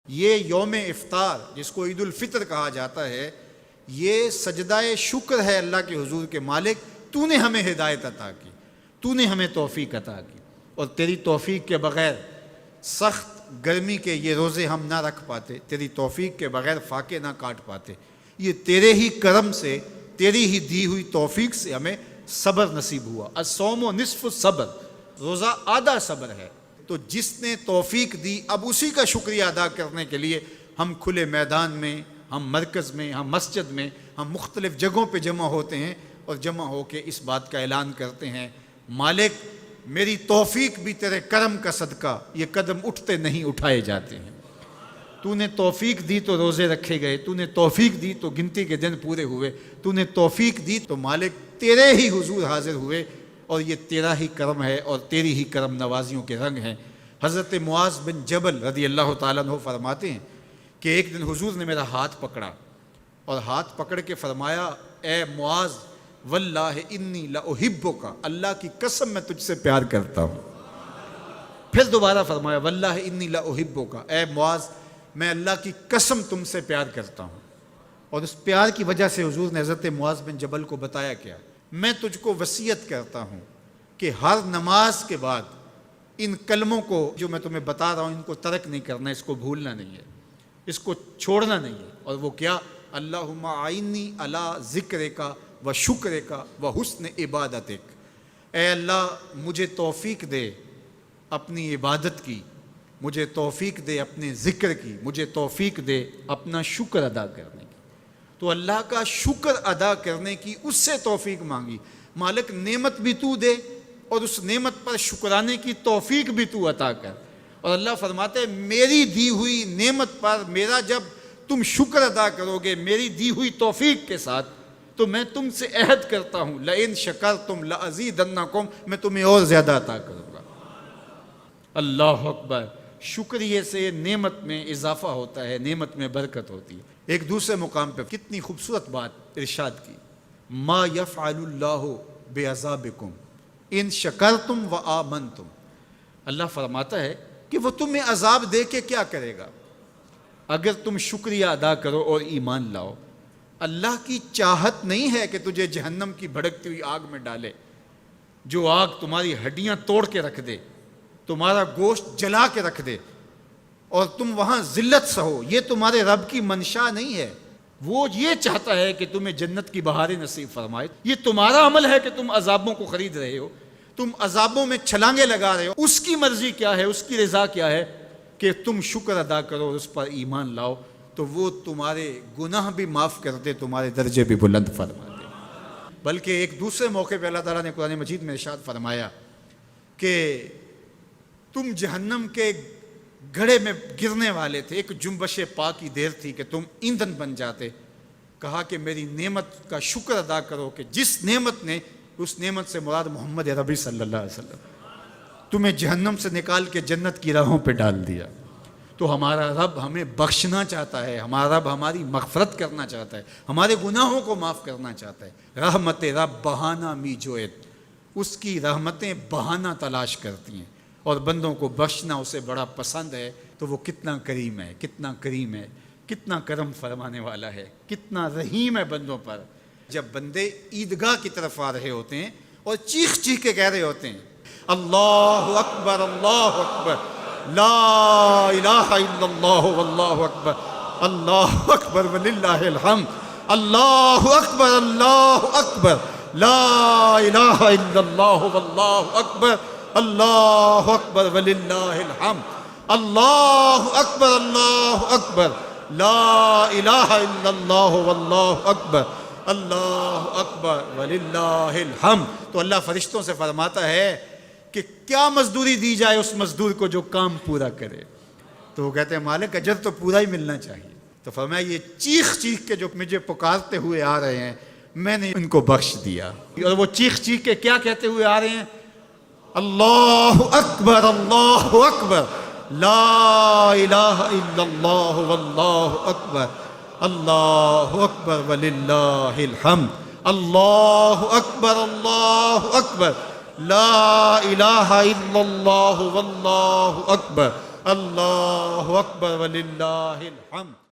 یہ یوم افطار جس کو عید الفطر کہا جاتا ہے، یہ سجدہ شکر ہے اللہ کے حضور کے مالک، تو نے ہمیں ہدایت عطا کی، تو نے ہمیں توفیق عطا کی، اور تیری توفیق کے بغیر سخت گرمی کے یہ روزے ہم نہ رکھ پاتے، تیری توفیق کے بغیر فاقے نہ کاٹ پاتے۔ یہ تیرے ہی کرم سے، تیری ہی دی ہوئی توفیق سے ہمیں صبر نصیب ہوا۔ الصوم نصف الصبر، روزہ آدھا صبر ہے۔ تو جس نے توفیق دی، اب اسی کا شکریہ ادا کرنے کے لیے ہم کھلے میدان میں، ہم مرکز میں، ہم مسجد میں، ہم مختلف جگہوں پہ جمع ہوتے ہیں اور جمع ہو کے اس بات کا اعلان کرتے ہیں، مالک میری توفیق بھی تیرے کرم کا صدقہ، یہ قدم اٹھتے نہیں اٹھائے جاتے ہیں۔ تو نے توفیق دی تو روزے رکھے گئے، تو نے توفیق دی تو گنتی کے دن پورے ہوئے، تو نے توفیق دی تو مالک تیرے ہی حضور حاضر ہوئے، اور یہ تیرا ہی کرم ہے اور تیری ہی کرم نوازیوں کے رنگ ہیں۔ حضرت معاذ بن جبل رضی اللہ تعالیٰ عنہ فرماتے ہیں کہ ایک دن حضور نے میرا ہاتھ پکڑا اور ہاتھ پکڑ کے فرمایا، اے معاذ واللہ انی لأحبک، اللہ کی قسم میں تجھ سے پیار کرتا ہوں۔ پھر دوبارہ فرمایا، واللہ انی لأحبک، اے معاذ میں اللہ کی قسم تم سے پیار کرتا ہوں۔ اور اس پیار کی وجہ سے حضور نے حضرت معاذ بن جبل کو بتایا کیا، میں تجھ کو وصیت کرتا ہوں کہ ہر نماز کے بعد ان کلموں کو جو میں تمہیں بتا رہا ہوں ان کو ترک نہیں کرنا، اس کو بھولنا نہیں ہے، اس کو چھوڑنا نہیں ہے۔ اور وہ کیا؟ اللہم اعنی علی ذکرک و شکرک و حسن عبادتک، اے اللہ مجھے توفیق دے اپنی عبادت کی، مجھے توفیق دے اپنے ذکر کی، مجھے توفیق دے اپنا شکر ادا کرنے کی۔ تو اللہ کا شکر ادا کرنے کی اس سے توفیق مانگی، مالک نعمت بھی تو دے اور اس نعمت پر شکرانے کی توفیق بھی تو عطا کر۔ اور اللہ فرماتے ہیں میری دی ہوئی نعمت پر میرا جب تم شکر ادا کرو گے میری دی ہوئی توفیق کے ساتھ، تو میں تم سے عہد کرتا ہوں لئن شکرتم لازیدنکم، میں تمہیں اور زیادہ عطا کروں گا۔ اللہ اکبر، شکریہ سے نعمت میں اضافہ ہوتا ہے، نعمت میں برکت ہوتی ہے۔ ایک دوسرے مقام پہ کتنی خوبصورت بات ارشاد کی، ما یفعل اللہ بعذابکم ان شکرتم و آمنتم، اللہ فرماتا ہے کہ وہ تمہیں عذاب دے کے کیا کرے گا اگر تم شکریہ ادا کرو اور ایمان لاؤ۔ اللہ کی چاہت نہیں ہے کہ تجھے جہنم کی بھڑکتی ہوئی آگ میں ڈالے، جو آگ تمہاری ہڈیاں توڑ کے رکھ دے، تمہارا گوشت جلا کے رکھ دے اور تم وہاں ذلت سہو، یہ تمہارے رب کی منشا نہیں ہے۔ وہ یہ چاہتا ہے کہ تمہیں جنت کی بہاریں نصیب فرمائے۔ یہ تمہارا عمل ہے کہ تم عذابوں کو خرید رہے ہو، تم عذابوں میں چھلانگے لگا رہے ہو۔ اس کی مرضی کیا ہے، اس کی رضا کیا ہے کہ تم شکر ادا کرو اور اس پر ایمان لاؤ، تو وہ تمہارے گناہ بھی معاف کر دے، تمہارے درجے بھی بلند فرما دے۔ بلکہ ایک دوسرے موقع پہ اللہ تعالیٰ نے قرآن مجید میں ارشاد فرمایا کہ تم جہنم کے گھڑے میں گرنے والے تھے، ایک جنبش پا کی دیر تھی کہ تم ایندھن بن جاتے۔ کہا کہ میری نعمت کا شکر ادا کرو کہ جس نعمت نے، اس نعمت سے مراد محمد عربی صلی اللہ علیہ وسلم، تمہیں جہنم سے نکال کے جنت کی راہوں پہ ڈال دیا۔ تو ہمارا رب ہمیں بخشنا چاہتا ہے، ہمارا رب ہماری مغفرت کرنا چاہتا ہے، ہمارے گناہوں کو معاف کرنا چاہتا ہے۔ رحمت رب بہانہ می جویت، اس کی رحمتیں بہانہ تلاش کرتی ہیں اور بندوں کو بخشنا اسے بڑا پسند ہے۔ تو وہ کتنا کریم ہے، کتنا کریم ہے، کتنا کرم فرمانے والا ہے، کتنا رحیم ہے بندوں پر۔ جب بندے عیدگاہ کی طرف آ رہے ہوتے ہیں اور چیخ چیخ کے کہہ رہے ہوتے ہیں اللہ اکبر اللہ اکبر لا الہ الا اللہ واللہ اکبر اللہ اکبر وللہ الحمد اللہ اکبر لا الہ الا اللہ واللہ اکبر اللہ اکبر وللہ الحمد اللہ اکبر لا الہ الا اللہ واللہ اکبر اللہ اکبر وللہ الحمد۔ تو اللہ فرشتوں سے فرماتا ہے کہ کیا مزدوری دی جائے اس مزدور کو جو کام پورا کرے؟ تو وہ کہتے ہیں مالک اجر تو پورا ہی ملنا چاہیے۔ تو فرمایا یہ چیخ چیخ کے جو مجھے پکارتے ہوئے آ رہے ہیں میں نے ان کو بخش دیا۔ اور وہ چیخ چیخ کے کیا کہتے ہوئے آ رہے ہیں؟ اللہ اکبر لا الہ الا اللہ واللہ اکبر اللہ اکبر وللہ الحمد اللہ اکبر لا الہ الا اللہ واللہ اکبر اللہ اکبر وللہ الحمد.